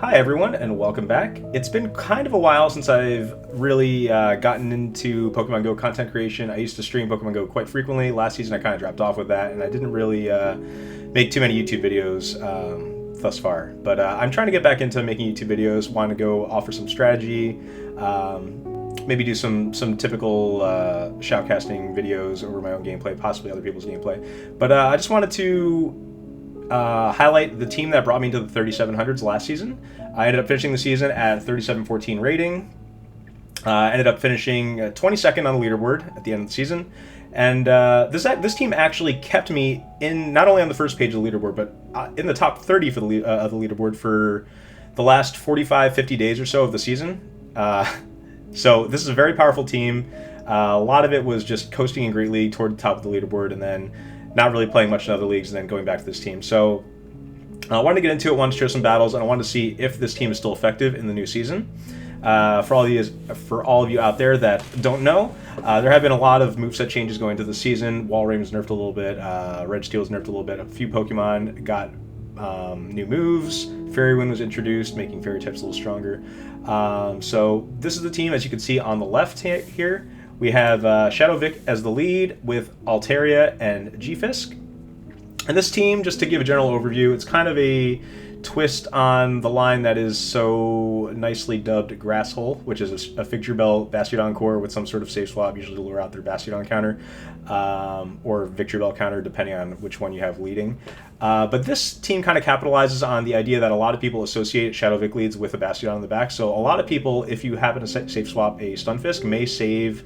Hi everyone, and welcome back. It's been kind of a while since I've really gotten into Pokemon Go content creation. I used to stream Pokemon Go quite frequently. Last season I kind of dropped off with that, and I didn't really make too many YouTube videos thus far. But I'm trying to get back into making YouTube videos, want to go offer some strategy, maybe do some typical shoutcasting videos over my own gameplay, possibly other people's gameplay. But I just wanted to highlight the team that brought me to the 3700s last season. I ended up finishing the season at 3714 rating. Ended up finishing 22nd on the leaderboard at the end of the season. And this team actually kept me in not only on the first page of the leaderboard, but in the top 30 for the leaderboard for the last 45, 50 days or so of the season. So this is a very powerful team. A lot of it was just coasting in Great League toward the top of the leaderboard, and then not really playing much in other leagues, and then going back to this team. So I wanted to get into it, wanted to show some battles, and I wanted to see if this team is still effective in the new season. For all of you out there that don't know, there have been a lot of moveset changes going into the season. Walrein was nerfed a little bit, Red Steel was nerfed a little bit. A few Pokemon got new moves. Fairy Wind was introduced, making Fairy types a little stronger. So this is the team, as you can see on the left here. We have Shadow Vic as the lead with Altaria and G-Fisk. And this team, just to give a general overview, it's kind of a twist on the line that is so nicely dubbed Grass Hole, which is a Figure Bell Bastiodon core with some sort of save swap, usually to lure out their Bastiodon counter, or Victory Bell counter, depending on which one you have leading. But this team kind of capitalizes on the idea that a lot of people associate Shadow Vic leads with a Bastiodon in the back. So a lot of people, if you happen to save swap a Stunfisk, may save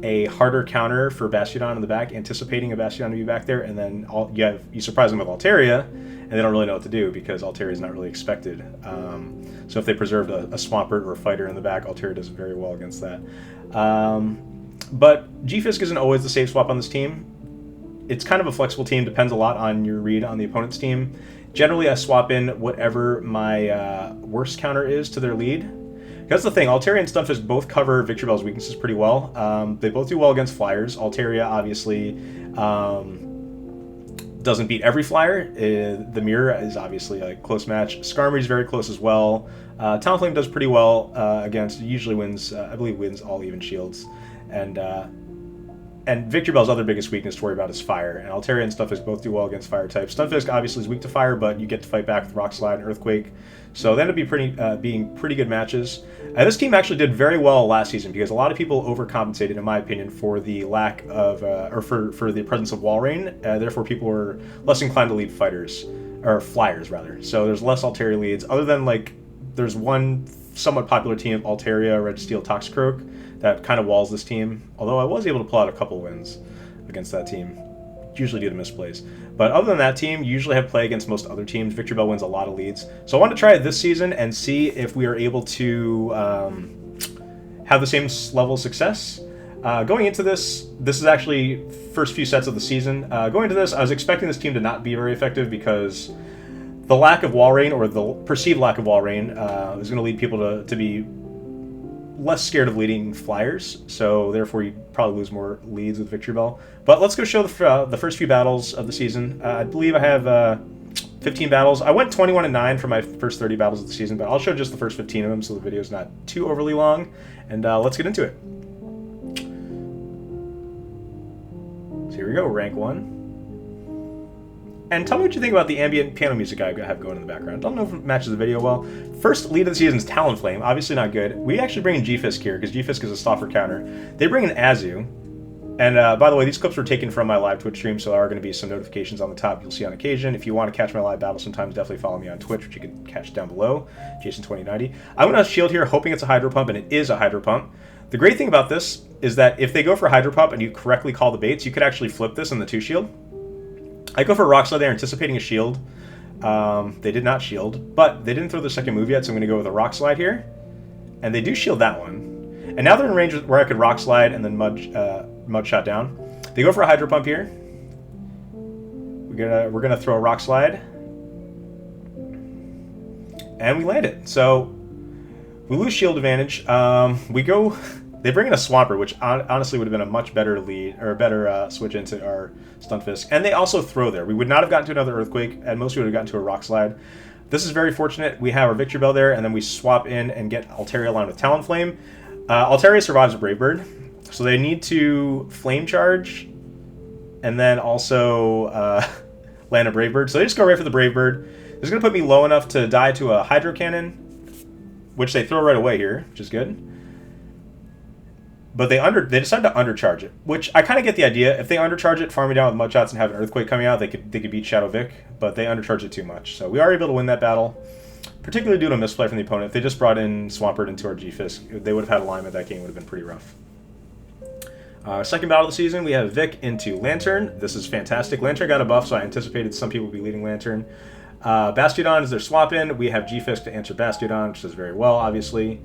a harder counter for Bastiodon in the back, anticipating a Bastiodon to be back there, and then you surprise them with Altaria, and they don't really know what to do because Altaria is not really expected. So if they preserved a Swampert or a Fighter in the back, Altaria does very well against that. But G-Fisk isn't always the safe swap on this team. It's kind of a flexible team, depends a lot on your read on the opponent's team. Generally, I swap in whatever my worst counter is to their lead. That's the thing, Altaria and Stunfisk both cover Victory Bell's weaknesses pretty well. They both do well against flyers. Altaria obviously doesn't beat every flyer. The Mirror is obviously a close match. Skarmory is very close as well. Talonflame does pretty well against, usually wins, I believe wins all even shields. And Victory Bell's other biggest weakness to worry about is fire. And Altaria and Stunfisk both do well against fire types. Stunfisk obviously is weak to fire, but you get to fight back with Rock Slide and Earthquake. So they end up being pretty good matches. This team actually did very well last season because a lot of people overcompensated, in my opinion, for the lack of, or for the presence of Walrein. Therefore, people were less inclined to lead fighters, or flyers rather. So there's less Altaria leads, other than there's one somewhat popular team of Altaria, Red Steel, Toxicroak that kind of walls this team. Although I was able to pull out a couple wins against that team, usually due to misplays. But other than that team, you usually have play against most other teams. Victory Bell wins a lot of leads. So I wanted to try it this season and see if we are able to have the same level of success. Going into this is actually first few sets of the season. Going into this, I was expecting this team to not be very effective because the lack of Walrein, or the perceived lack of Walrein, is going to lead people to be less scared of leading flyers, so therefore you probably lose more leads with Victory Bell. But let's go show the first few battles of the season. I believe I have 15 battles. I went 21-9 for my first 30 battles of the season, but I'll show just the first 15 of them so the video is not too overly long. And let's get into it. So here we go, rank 1. And tell me what you think about the ambient piano music I have going in the background. I don't know if it matches the video well. First lead of the season is Talonflame, obviously not good. We actually bring in G-Fisk here, because G-Fisk is a softer counter. They bring in Azu. And by the way, these clips were taken from my live Twitch stream, so there are going to be some notifications on the top you'll see on occasion. If you want to catch my live battle sometimes, definitely follow me on Twitch, which you can catch down below, Jason2090. I'm going to shield here, hoping it's a Hydro Pump, and it is a Hydro Pump. The great thing about this is that if they go for Hydro Pump and you correctly call the baits, you could actually flip this in the 2-shield. I go for Rock Slide there, anticipating a shield. They did not shield, but they didn't throw the second move yet, so I'm going to go with a Rock Slide here. And they do shield that one. And now they're in range where I could Rock Slide and then Mud Shot down. They go for a Hydro Pump here. We're gonna throw a Rock Slide. And we land it. So we lose shield advantage. They bring in a Swampert, which honestly would have been a much better lead, or a better switch into our Stunfisk. And they also throw there. We would not have gotten to another Earthquake, and most would have gotten to a Rock Slide. This is very fortunate. We have our Victory Bell there, and then we swap in and get Altaria aligned with Talonflame. Altaria survives a Brave Bird, so they need to Flame Charge, and then also land a Brave Bird. So they just go right for the Brave Bird. This is going to put me low enough to die to a Hydro Cannon, which they throw right away here, which is good. But they decide to undercharge it, which I kind of get the idea. If they undercharge it, farm me down with Mudshots and have an Earthquake coming out, they could beat Shadow Vic, but they undercharge it too much. So we are able to win that battle, particularly due to a misplay from the opponent. If they just brought in Swampert into our G-Fisk, they would have had alignment. That game would have been pretty rough. Second battle of the season, we have Vic into Lantern. This is fantastic. Lantern got a buff, so I anticipated some people would be leading Lantern. Bastiodon is their swap in. We have G-Fisk to answer Bastiodon, which does very well, obviously.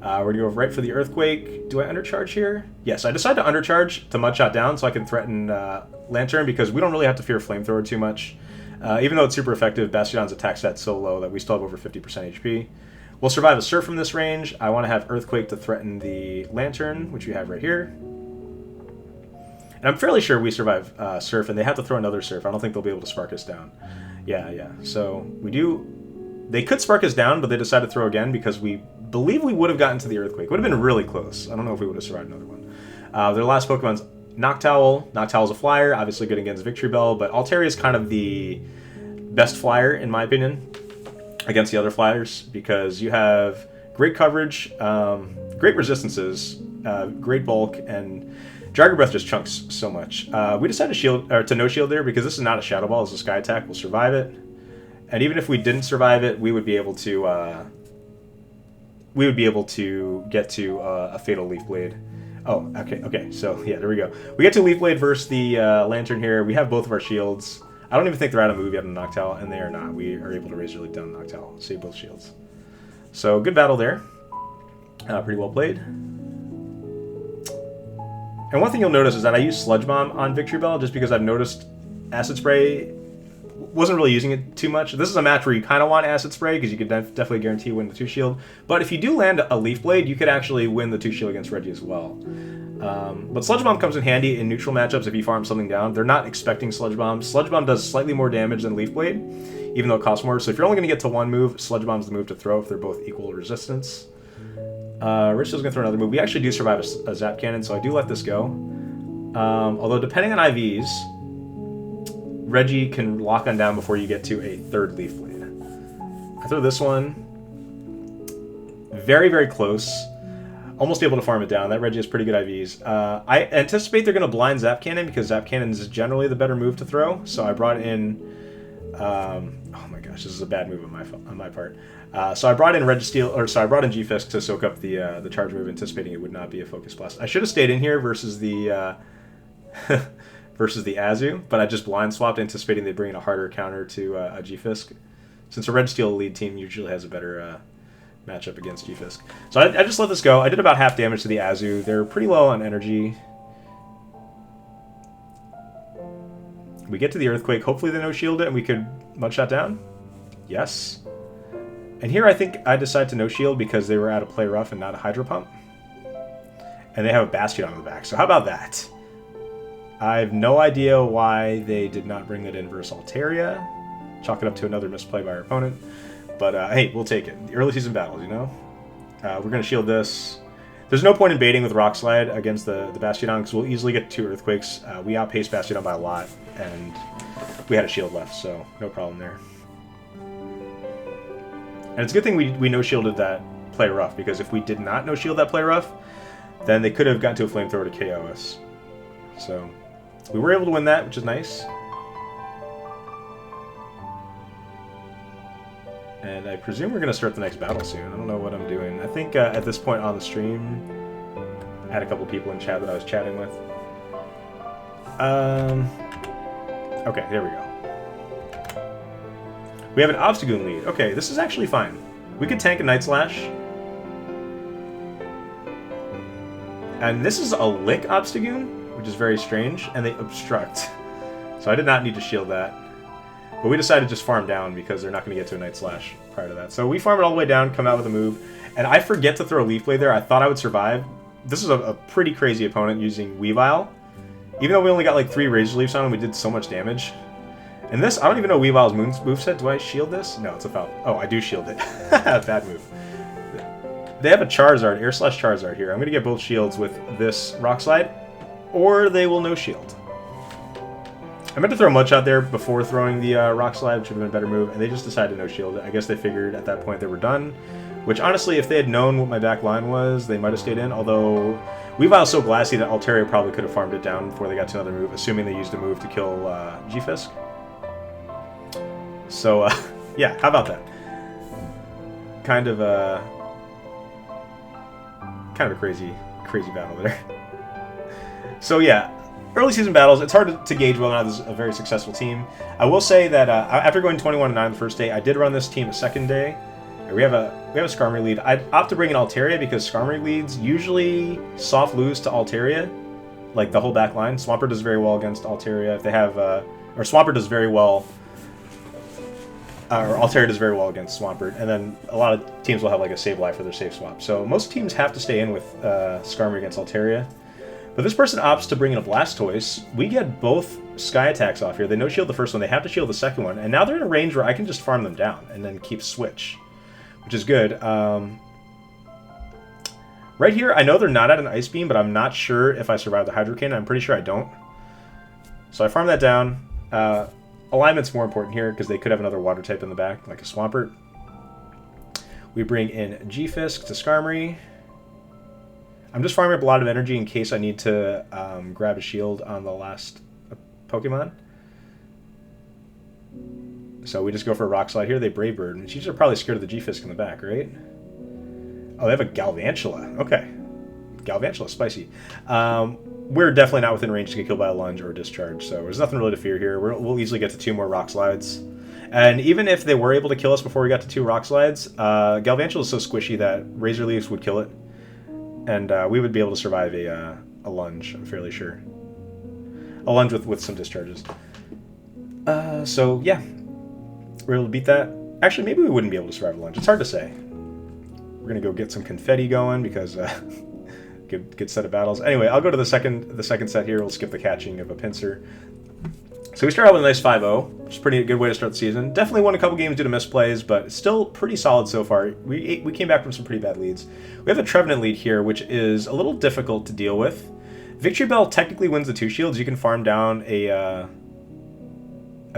We're going to go right for the Earthquake. Do I undercharge here? Yes, I decide to undercharge to Mudshot down so I can threaten Lantern, because we don't really have to fear Flamethrower too much. Even though it's super effective, Bastiodon's attack stat's so low that we still have over 50% HP. We'll survive a Surf from this range. I want to have Earthquake to threaten the Lantern, which we have right here. And I'm fairly sure we survive Surf, and they have to throw another Surf. I don't think they'll be able to Spark us down. Yeah. So we do... They could Spark us down, but they decided to throw again because we believe we would have gotten to the Earthquake. Would have been really close. I don't know if we would have survived another one. Their last Pokemon's Noctowl. Noctowl's a flyer, obviously good against Victory Bell, but Altaria is kind of the best flyer, in my opinion, against the other flyers, because you have great coverage, great resistances, great bulk, and Dragon Breath just chunks so much. We decided to no shield there because this is not a Shadow Ball, it's a Sky Attack. We'll survive it. And even if we didn't survive it, we would be able to get to a Fatal Leaf Blade. Oh, okay. So yeah, there we go. We get to Leaf Blade versus the Lantern here. We have both of our shields. I don't even think they're out of move yet on Noctowl, and they are not. We are able to Razor Leaf down Noctowl. Save both shields. So good battle there. Pretty well played. And one thing you'll notice is that I use Sludge Bomb on Victory Bell just because I've noticed Acid Spray wasn't really using it too much. This is a match where you kind of want Acid Spray because you could definitely guarantee win the 2-shield. But if you do land a Leaf Blade, you could actually win the 2-shield against Reggie as well. But Sludge Bomb comes in handy in neutral matchups if you farm something down. They're not expecting Sludge Bomb. Sludge Bomb does slightly more damage than Leaf Blade, even though it costs more. So if you're only going to get to one move, Sludge Bomb's the move to throw if they're both equal resistance. Richard's going to throw another move. We actually do survive a Zap Cannon, so I do let this go. Although depending on IVs, Reggie can lock on down before you get to a third Leaf Blade. I throw this one. Very, very close. Almost able to farm it down. That Reggie has pretty good IVs. I anticipate they're going to blind Zap Cannon because Zap Cannon is generally the better move to throw. So I brought in... oh my gosh, this is a bad move on my part. So I brought in I brought in G-Fisk to soak up the charge move, anticipating it would not be a Focus Blast. I should have stayed in here versus the... versus the Azu, but I just blind swapped, anticipating they'd bring in a harder counter to a G-Fisk, since a Registeel lead team usually has a better matchup against G-Fisk. So I just let this go. I did about half damage to the Azu. They're pretty low on energy. We get to the Earthquake. Hopefully they no-shield it, and we could Mudshot down. Yes. And here I think I decide to no-shield because they were out of Play Rough and not a Hydro Pump. And they have a Bastion on the back, so how about that? I have no idea why they did not bring that in versus Altaria. Chalk it up to another misplay by our opponent. But hey, we'll take it. The early season battles, you know? We're going to shield this. There's no point in baiting with Rock Slide against the Bastiodon because we'll easily get 2 Earthquakes. We outpaced Bastiodon by a lot, and we had a shield left, so no problem there. And it's a good thing we no-shielded that Play Rough, because if we did not no-shield that Play Rough, then they could have gotten to a Flamethrower to KO us. So... we were able to win that, which is nice. And I presume we're going to start the next battle soon. I don't know what I'm doing. I think at this point on the stream, I had a couple people in chat that I was chatting with. Okay, there we go. We have an Obstagoon lead. Okay, this is actually fine. We could tank a Night Slash. And this is a Lick Obstagoon, which is very strange, and they obstruct. So I did not need to shield that. But we decided to just farm down because they're not going to get to a Night Slash prior to that. So we farm it all the way down, come out with a move, and I forget to throw a Leaf Blade there. I thought I would survive. This is a pretty crazy opponent using Weavile. Even though we only got like 3 Razor Leafs on him, we did so much damage. And this, I don't even know Weavile's moveset. Do I shield this? No, it's a foul. Oh, I do shield it. Bad move. They have a Charizard, Air Slash Charizard here. I'm going to get both shields with this Rock Slide, or they will no shield. I meant to throw Mud Shot there before throwing the Rock Slide, which would have been a better move, and they just decided to no shield it. I guess they figured at that point they were done, which honestly, if they had known what my back line was, they might have stayed in, although Weavile's so glassy that Altaria probably could have farmed it down before they got to another move, assuming they used a move to kill G-Fisk. So, yeah, how about that? Kind of a crazy battle there. So yeah, early season battles, it's hard to gauge whether or not this is a very successful team. I will say that after going 21-9 the first day, I did run this team a second day. We have a Skarmory lead. I'd opt to bring in Altaria because Skarmory leads usually soft lose to Altaria, like the whole back line. Swampert does very well against Altaria if they have, or Swampert does very well. Or Altaria does very well against Swampert, and then a lot of teams will have like a save life for their save swap. So most teams have to stay in with Skarmory against Altaria. But this person opts to bring in a Blastoise. We get both Sky Attacks off here. They no shield the first one, they have to shield the second one, and now they're in a range where I can just farm them down and then keep switch, which is good. Right here, I know they're not at an Ice Beam, but I'm not sure if I survive the Hydro Cannon. I'm pretty sure I don't. So I farm that down. Alignment's more important here because they could have another water type in the back, like a Swampert. We bring in G-Fisk to Skarmory. I'm just farming up a lot of energy in case I need to grab a shield on the last Pokemon. So we just go for a Rock Slide here. They Brave Bird, and she's probably scared of the G-Fisk in the back, right? Oh, they have a Galvantula. Okay. Galvantula, spicy. We're definitely not within range to get killed by a Lunge or a Discharge, so there's nothing really to fear here. We'll easily get to 2 more Rock Slides. And even if they were able to kill us before we got to 2 Rock Slides, Galvantula is so squishy that Razor Leaves would kill it. And we would be able to survive a Lunge, I'm fairly sure. A Lunge with some Discharges. So, yeah. We're able to beat that. Actually, maybe we wouldn't be able to survive a Lunge. It's hard to say. We're going to go get some Confetti going because... Good set of battles. Anyway, I'll go to the second set here. We'll skip the catching of a Pinsir. So we start out with a nice 5-0, which is a pretty good way to start the season. Definitely won a couple games due to misplays, but still pretty solid so far. We came back from some pretty bad leads. We have a Trevenant lead here, which is a little difficult to deal with. Victory Bell technically wins the 2 shields. You can farm down a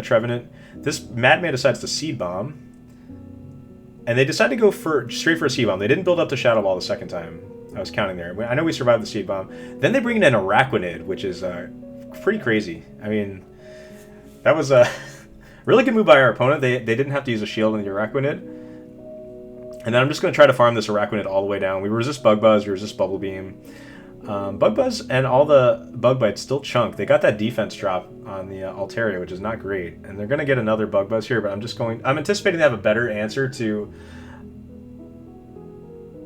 Trevenant. This Madman decides to Seed Bomb, and they decide to go straight for a Seed Bomb. They didn't build up to Shadow Ball the second time. I was counting there. I know we survived the Seed Bomb. Then they bring in an Araquanid, which is pretty crazy. I mean, that was a really good move by our opponent. They didn't have to use a shield on the Araquanid. And then I'm just going to try to farm this Araquanid all the way down. We resist Bug Buzz, we resist Bubble Beam. Bug Buzz and all the Bug Bites still chunk. They got that defense drop on the Altaria, which is not great. And they're going to get another Bug Buzz here, but I'm anticipating to have a better answer to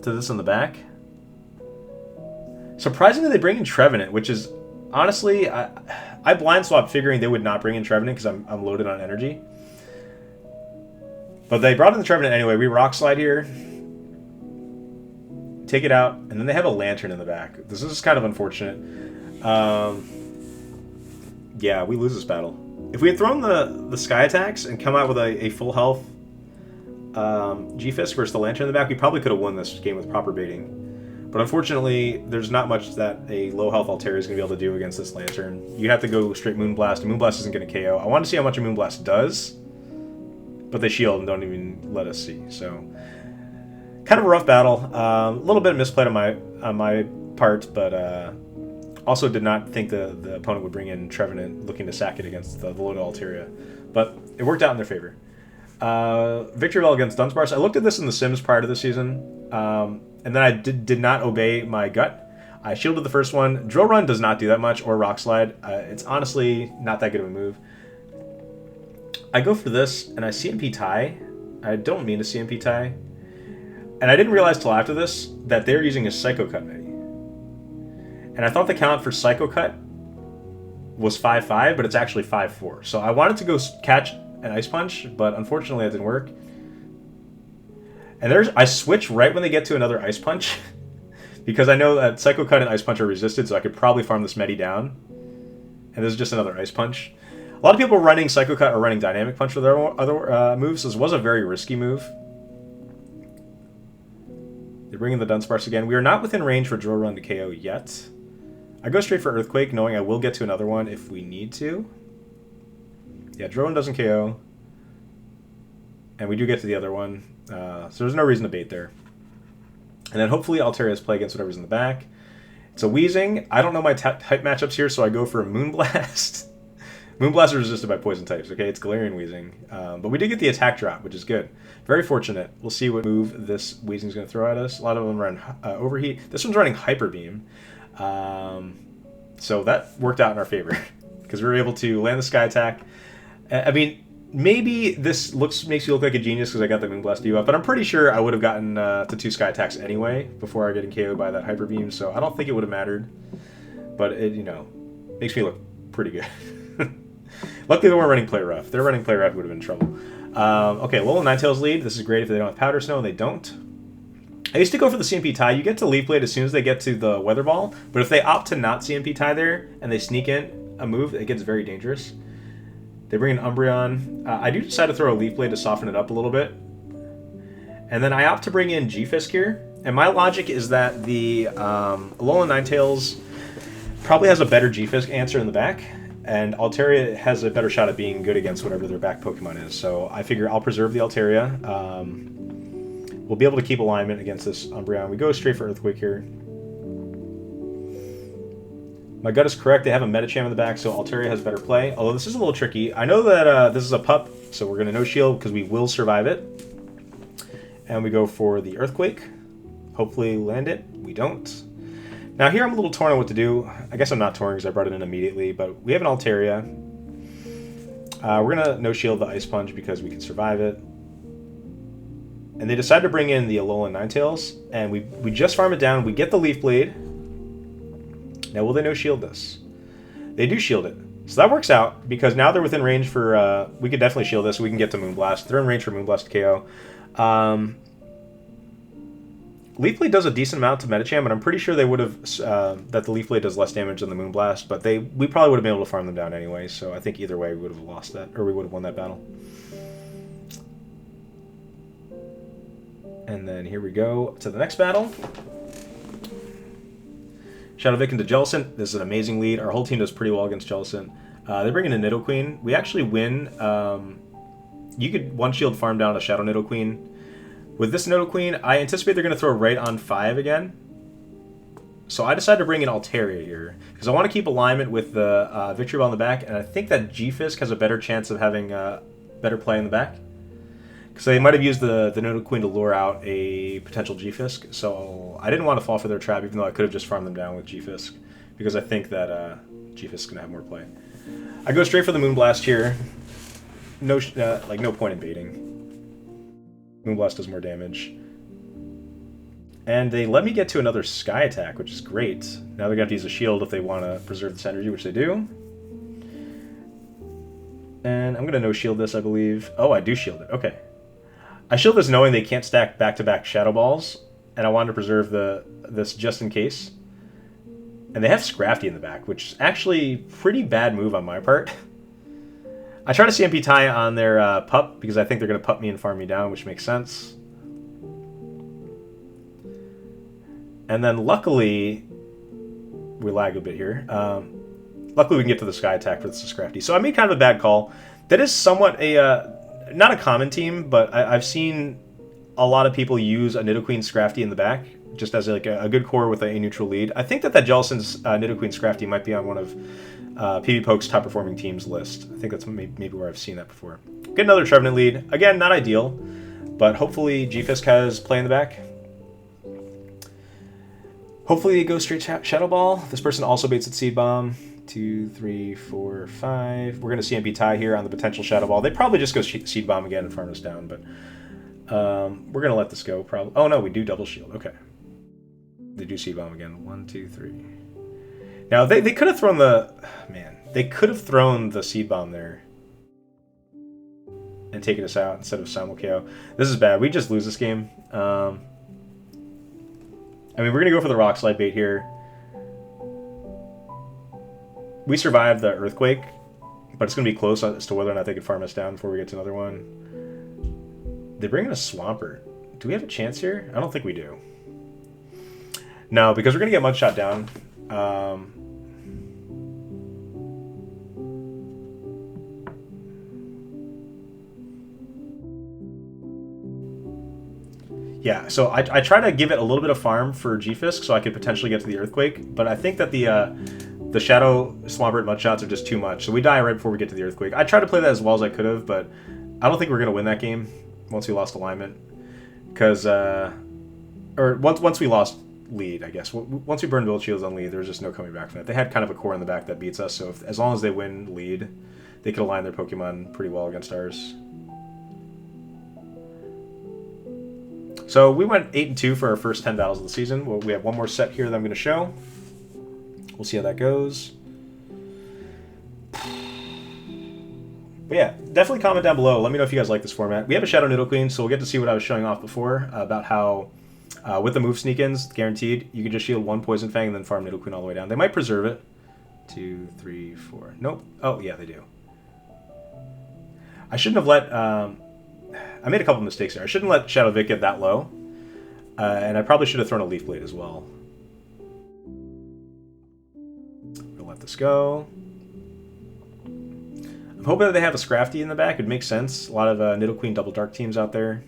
this in the back. Surprisingly, they bring in Trevenant, which is, honestly, I blind swapped figuring they would not bring in Trevenant because I'm loaded on energy. But they brought in the Trevenant anyway. We Rock Slide here. Take it out, and then they have a Lantern in the back. This is kind of unfortunate. Yeah, we lose this battle. If we had thrown the Sky Attacks and come out with a full health G-Fisk versus the Lantern in the back, we probably could have won this game with proper baiting. But unfortunately, there's not much that a low health Altaria is going to be able to do against this Lantern. You have to go straight Moonblast, and Moonblast isn't going to KO. I want to see how much a Moonblast does, but they shield and don't even let us see. So, kind of a rough battle. A little bit misplayed on my part, but also did not think the opponent would bring in Trevenant looking to sack it against the low Altaria. But it worked out in their favor. Victory Bell against Dunsparce. I looked at this in The Sims prior to the season. And then I did not obey my gut. I shielded the first one. Drill Run does not do that much, or Rock Slide. It's honestly not that good of a move. I go for this, and I CMP tie. I don't mean to CMP tie. And I didn't realize till after this that they're using a Psycho Cut Medi. And I thought the count for Psycho Cut was 5-5, but it's actually 5-4. So I wanted to go catch an Ice Punch, but unfortunately that didn't work. And I switch right when they get to another Ice Punch because I know that Psycho Cut and Ice Punch are resisted, so I could probably farm this Medi down. And this is just another Ice Punch. A lot of people running Psycho Cut or running Dynamic Punch with their other moves. This was a very risky move. They're bringing the Dunsparce again. We are not within range for Drill Run to KO yet. I go straight for Earthquake, knowing I will get to another one if we need to. Yeah, Drill Run doesn't KO. And we do get to the other one. So there's no reason to bait there. And then hopefully Altaria's play against whatever's in the back. It's a Weezing. I don't know my type matchups here, so I go for a Moonblast. Moonblast is resisted by poison types, okay? It's Galarian Weezing. But we did get the attack drop, which is good. Very fortunate. We'll see what move this Weezing's going to throw at us. A lot of them run Overheat. This one's running Hyper Beam. So that worked out in our favor because we were able to land the Sky Attack. I mean, maybe this makes you look like a genius because I got the Moonblast debuff, but I'm pretty sure I would have gotten to 2 Sky Attacks anyway before getting KO'd by that Hyper Beam, so I don't think it would have mattered. But it, makes me look pretty good. Luckily, they weren't running Play Rough. If they were running Play Rough, we would have been in trouble. Okay, Alolan Ninetales lead. This is great if they don't have Powder Snow, and they don't. I used to go for the CMP tie. You get to Leaf Blade as soon as they get to the Weather Ball, but if they opt to not CMP tie there and they sneak in a move, it gets very dangerous. They bring in Umbreon. I do decide to throw a Leaf Blade to soften it up a little bit. And then I opt to bring in G-Fisk here. And my logic is that the Alolan Ninetales probably has a better G-Fisk answer in the back, and Altaria has a better shot at being good against whatever their back Pokemon is. So I figure I'll preserve the Altaria. We'll be able to keep alignment against this Umbreon. We go straight for Earthquake here. My gut is correct. They have a Medicham in the back, so Altaria has better play. Although this is a little tricky. I know that this is a pup, so we're going to no-shield because we will survive it. And we go for the Earthquake. Hopefully land it. We don't. Now here I'm a little torn on what to do. I guess I'm not torn because I brought it in immediately, but we have an Altaria. We're going to no-shield the Ice Punch because we can survive it. And they decide to bring in the Alolan Ninetales, and we just farm it down. We get the Leaf Blade. Now, will they no-shield this? They do shield it. So that works out, because now they're within range for... we could definitely shield this, so we can get to Moonblast. They're in range for Moonblast to KO. Leaf Blade does a decent amount to Medicham, but I'm pretty sure they would have... that the Leaf Blade does less damage than the Moonblast, but we probably would have been able to farm them down anyway, so I think either way we would have lost that, or we would have won that battle. And then here we go to the next battle. Shadow Vic into Jellicent. This is an amazing lead. Our whole team does pretty well against Jellicent. They bring in a Nidoqueen. We actually win. You could one-shield farm down a Shadow Nidoqueen. With this Nidoqueen, I anticipate they're going to throw right on 5 again. So I decided to bring in Altaria here, because I want to keep alignment with the Victory Ball in the back, and I think that G-Fisk has a better chance of having better play in the back. Because they might have used the Nidoqueen to lure out a potential G-Fisk, so I didn't want to fall for their trap, even though I could have just farmed them down with G-Fisk, because I think that G-Fisk is going to have more play. I go straight for the Moonblast here. No point in baiting. Moonblast does more damage. And they let me get to another Sky Attack, which is great. Now they're going to have to use a shield if they want to preserve this energy, which they do. And I'm going to no-shield this, I believe. Oh, I do shield it. Okay. I shield this knowing they can't stack back-to-back Shadow Balls, and I wanted to preserve this just in case. And they have Scrafty in the back, which is actually pretty bad move on my part. I try to CMP tie on their pup, because I think they're going to pup me and farm me down, which makes sense. And then luckily, we lag a bit here. Luckily we can get to the Sky Attack for the Scrafty. So I made kind of a bad call. That is somewhat not a common team, but I've seen a lot of people use a Nidoqueen Scrafty in the back, just as like a good core with a neutral lead. I think that Jellicent's Nidoqueen Scrafty might be on one of PvPoke's top performing teams list. I think that's maybe where I've seen that before. Get another Trevenant lead. Again, not ideal, but hopefully G-Fisk has play in the back. Hopefully it goes straight Shadow Ball. This person also baits at Seed Bomb. 2, 3, 4, 5. We're going to CMP tie here on the potential Shadow Ball. They probably just go Seed Bomb again and farm us down, but we're going to let this go. Probably. Oh no, we do double shield. Okay. They do Seed Bomb again. 1, 2, 3. Now they could have thrown the they could have thrown the Seed Bomb there and taken us out instead of Simul KO. This is bad. We just lose this game. I mean, we're going to go for the Rock Slide bait here. We survived the Earthquake, but it's going to be close as to whether or not they can farm us down before we get to another one. They bring in a Swampert. Do we have a chance here? I don't think we do. No, because we're going to get mugshot down. Yeah, so I try to give it a little bit of farm for G-Fisk so I could potentially get to the Earthquake, but I think that the Shadow Swampert mudshots are just too much, so we die right before we get to the Earthquake. I tried to play that as well as I could have, but I don't think we're going to win that game once we lost alignment. Because, or once we lost lead, I guess. Once we burned build shields on lead, there was just no coming back from it. They had kind of a core in the back that beats us, so as long as they win lead, they could align their Pokemon pretty well against ours. So we went 8-2 for our first 10 battles of the season. Well, we have one more set here that I'm going to show. We'll see how that goes. But yeah, definitely comment down below. Let me know if you guys like this format. We have a Shadow Nidoqueen, so we'll get to see what I was showing off before about how with the move sneak-ins, guaranteed, you can just shield one Poison Fang and then farm Nidoqueen all the way down. They might preserve it. 2, 3, 4. Nope. Oh, yeah, they do. I shouldn't have let... I made a couple mistakes there. I shouldn't let Shadow Vic get that low. And I probably should have thrown a Leaf Blade as well. We'll let this go. I'm hoping that they have a Scrafty in the back. It makes sense. A lot of Nidoqueen Double Dark teams out there.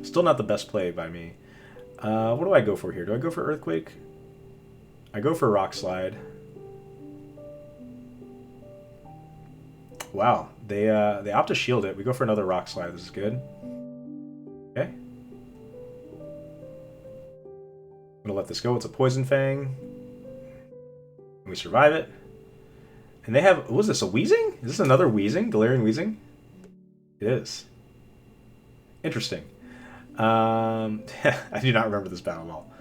Still not the best play by me. What do I go for here? Do I go for Earthquake? I go for Rock Slide. Wow, they opt to shield it. We go for another Rock Slide. This is good. Okay. I'm gonna let this go. It's a Poison Fang. And we survive it. And they have, what was this, a Weezing? Is this another Weezing? Galarian Weezing? It is. Interesting. I do not remember this battle at all.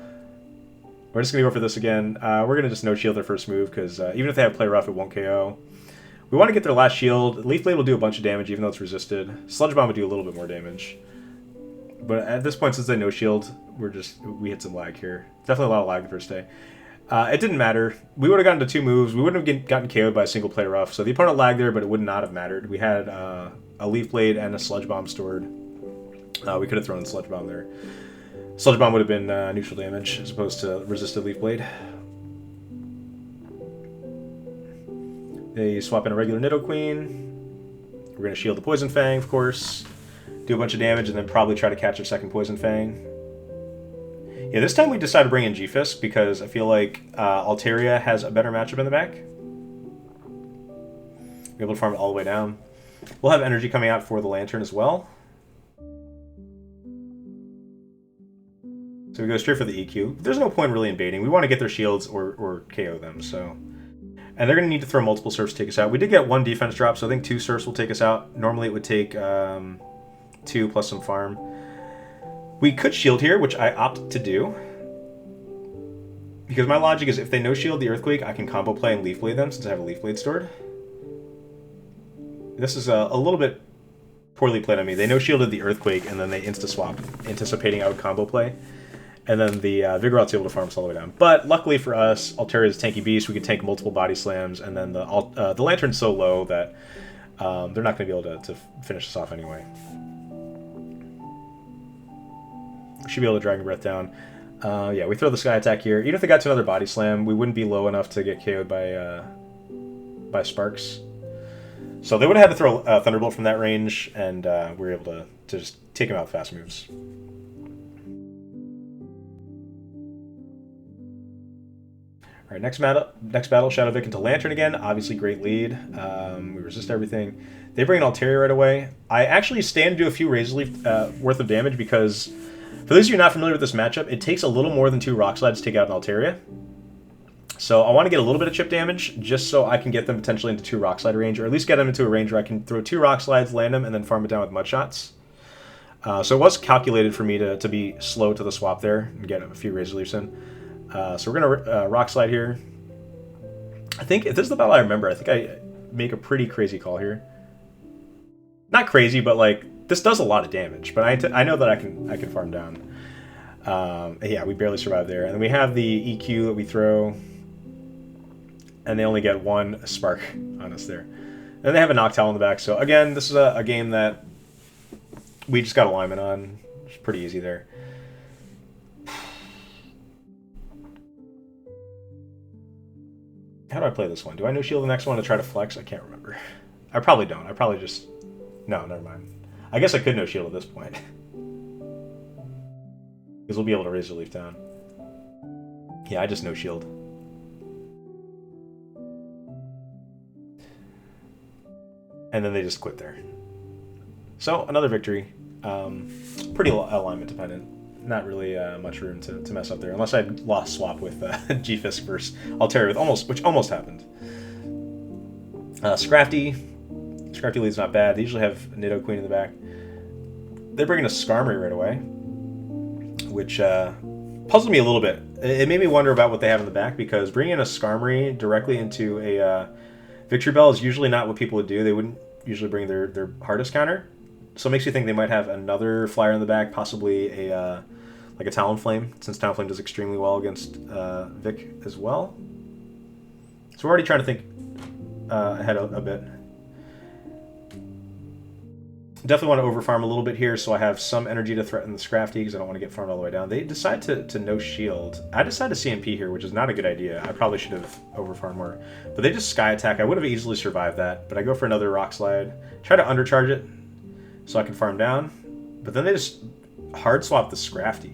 We're just gonna go for this again. We're gonna just no shield their first move because even if they have Play Rough, it won't KO. We want to get their last shield. Leaf Blade will do a bunch of damage even though it's resisted. Sludge Bomb would do a little bit more damage. But at this point, since they no shield, we hit some lag here. Definitely a lot of lag the first day. It didn't matter. We would have gotten to 2 moves. We wouldn't have gotten KO'd by a single Play Rough. So the opponent lagged there, but it would not have mattered. We had a Leaf Blade and a Sludge Bomb stored. We could have thrown Sludge Bomb there. Sludge Bomb would have been neutral damage as opposed to resisted Leaf Blade. They swap in a regular Nidoqueen. We're going to shield the Poison Fang, of course. Do a bunch of damage, and then probably try to catch their second Poison Fang. Yeah, this time we decided to bring in G-Fisk because I feel like Altaria has a better matchup in the back. We're able to farm it all the way down. We'll have energy coming out for the Lantern as well. So we go straight for the EQ. There's no point really in baiting. We want to get their shields or KO them, so... And they're going to need to throw multiple Surfs to take us out. We did get 1 defense drop, so I think 2 Surfs will take us out. Normally it would take 2 plus some farm. We could shield here, which I opt to do. Because my logic is if they no-shield the Earthquake, I can combo play and Leaf Blade them since I have a Leaf Blade stored. This is a little bit poorly played on me. They no-shielded the Earthquake and then they insta-swap, anticipating I would combo play. And then the Vigorot's able to farm us all the way down. But luckily for us, Altaria is a tanky beast. We can tank multiple body slams, and then the Lantern's so low that they're not going to be able to finish us off anyway. We should be able to Dragon Breath down. Yeah, we throw the Sky Attack here. Even if they got to another body slam, we wouldn't be low enough to get KO'd by Sparks. So they would have had to throw a Thunderbolt from that range, and we were able to just take him out with fast moves. Alright, next battle, Shadow Vic into Lantern again. Obviously, great lead. We resist everything. They bring in Altaria right away. I actually stand to do a few Razor Leaf worth of damage because, for those of you not familiar with this matchup, it takes a little more than 2 Rock Slides to take out an Altaria. So I want to get a little bit of chip damage just so I can get them potentially into 2 Rock Slide range, or at least get them into a range where I can throw 2 Rock Slides, land them, and then farm it down with Mud Shots. So it was calculated for me to be slow to the swap there and get a few Razor Leafs in. So we're going to Rock Slide here. I think, if this is the battle I remember, I think I make a pretty crazy call here. Not crazy, but like, this does a lot of damage, but I know that I can farm down. Yeah, we barely survived there. And then we have the EQ that we throw, and they only get one spark on us there. And they have a Noctowl in the back. So again, this is a game that we just got alignment on. It's pretty easy there. How do I play this one? Do I no shield the next one to try to flex? I can't remember. I probably don't. I probably just... No, never mind. I guess I could no shield at this point. Because we'll be able to raise relief down. Yeah, I just no shield. And then they just quit there. So, another victory. Pretty alignment dependent. Not really much room to mess up there. Unless I lost swap with G-Fisk versus Altaria, which almost happened. Scrafty. Scrafty lead's not bad. They usually have Nidoqueen in the back. They're bringing a Skarmory right away, which puzzled me a little bit. It made me wonder about what they have in the back, because bringing a Skarmory directly into a Victory Bell is usually not what people would do. They wouldn't usually bring their hardest counter. So it makes you think they might have another flyer in the back, possibly a like a Talonflame, since Talonflame does extremely well against Vic as well. So we're already trying to think ahead a bit. Definitely want to overfarm a little bit here, so I have some energy to threaten the Scrafty, because I don't want to get farmed all the way down. They decide to no shield. I decide to CMP here, which is not a good idea. I probably should have overfarmed more. But they just Sky Attack. I would have easily survived that, but I go for another Rock Slide. Try to undercharge it so I can farm down. But then they just hard swap the Scrafty.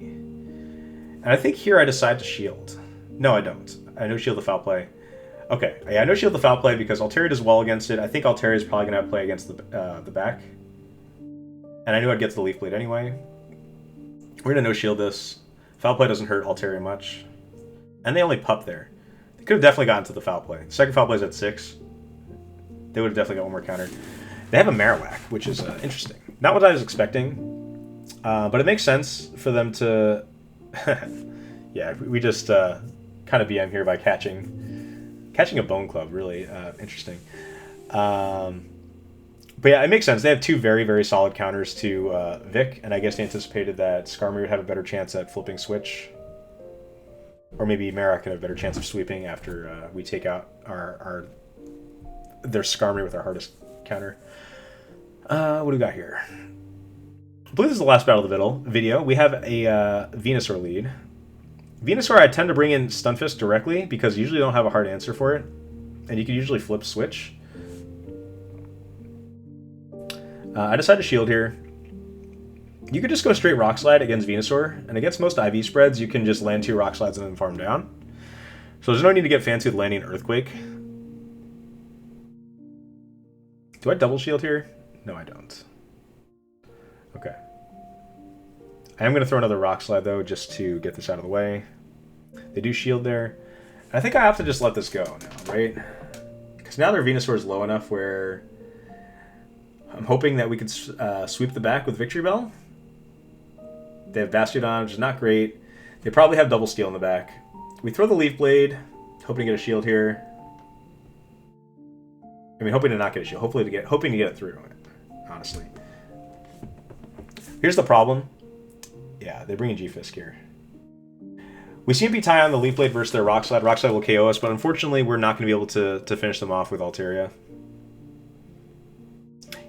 And I think here I decide to shield. No, I don't. I no shield the Foul Play. Okay, yeah, I no shield the Foul Play because Altaria does well against it. I think Altaria is probably going to play against the back. And I knew I'd get to the Leaf Blade anyway. We're going to no shield this. Foul Play doesn't hurt Altaria much. And they only pup there. They could have definitely gotten to the Foul Play. The second Foul Play is at 6. They would have definitely got one more counter. They have a Marowak, which is interesting. Not what I was expecting. But it makes sense for them to... yeah, we just kind of BM here by catching a Bone Club. Really interesting. But yeah, it makes sense. They have two very, very solid counters to Vic, and I guess they anticipated that Skarmory would have a better chance at flipping switch. Or maybe Marowak could have a better chance of sweeping after we take out their Skarmory with our hardest counter. What do we got here? I believe this is the last battle of the video. We have a Venusaur lead. Venusaur, I tend to bring in Stunfisk directly, because you usually don't have a hard answer for it. And you can usually flip switch. I decided to shield here. You could just go straight Rock Slide against Venusaur, and against most IV spreads, you can just land 2 Rock Slides and then farm down. So there's no need to get fancy with landing Earthquake. Do I double shield here? No, I don't. Okay. I am going to throw another Rock Slide, though, just to get this out of the way. They do shield there. I think I have to just let this go now, right? Because now their Venusaur is low enough where... I'm hoping that we could sweep the back with Victory Bell. They have Bastiodon, which is not great. They probably have Double Steel in the back. We throw the Leaf Blade, hoping to get a shield here. I mean, hoping to not get a shield. Hoping to get it through, honestly. Here's the problem. Yeah, they bring in G-Fisk here. We CMP tie on the Leaf Blade versus their Rock Slide. Rock Slide will KO us, but unfortunately, we're not going to be able to finish them off with Altaria.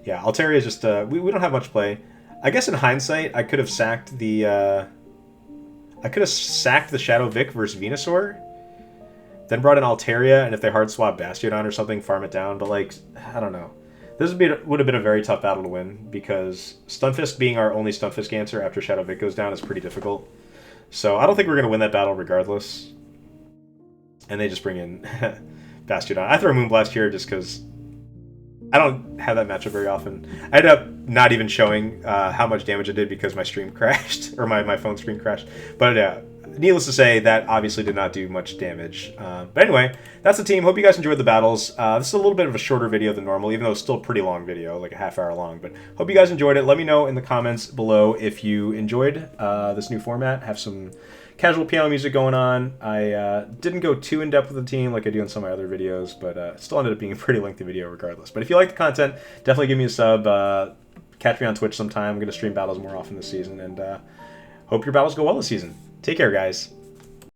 Yeah, Altaria is just... we don't have much play. I guess in hindsight, I could have sacked the... I could have sacked the Shadow Vic versus Venusaur. Then brought in Altaria, and if they hard swap Bastiodon or something, farm it down. But, like, I don't know. This would have been a very tough battle to win, because Stunfisk being our only Stunfisk answer after Shadow Vic goes down is pretty difficult. So I don't think we're going to win that battle regardless. And they just bring in Bastiodon. I throw Moonblast here just because... I don't have that matchup very often. I ended up not even showing how much damage it did because my stream crashed, or my phone screen crashed. But needless to say, that obviously did not do much damage. But anyway, that's the team. Hope you guys enjoyed the battles. This is a little bit of a shorter video than normal, even though it's still a pretty long video, like a half-hour long. But hope you guys enjoyed it. Let me know in the comments below if you enjoyed this new format. Have some casual piano music going on. I didn't go too in-depth with the team like I do in some of my other videos, but still ended up being a pretty lengthy video regardless. But if you like the content, definitely give me a sub. Catch me on Twitch sometime. I'm going to stream battles more often this season, and hope hope your battles go well this season. Take care, guys.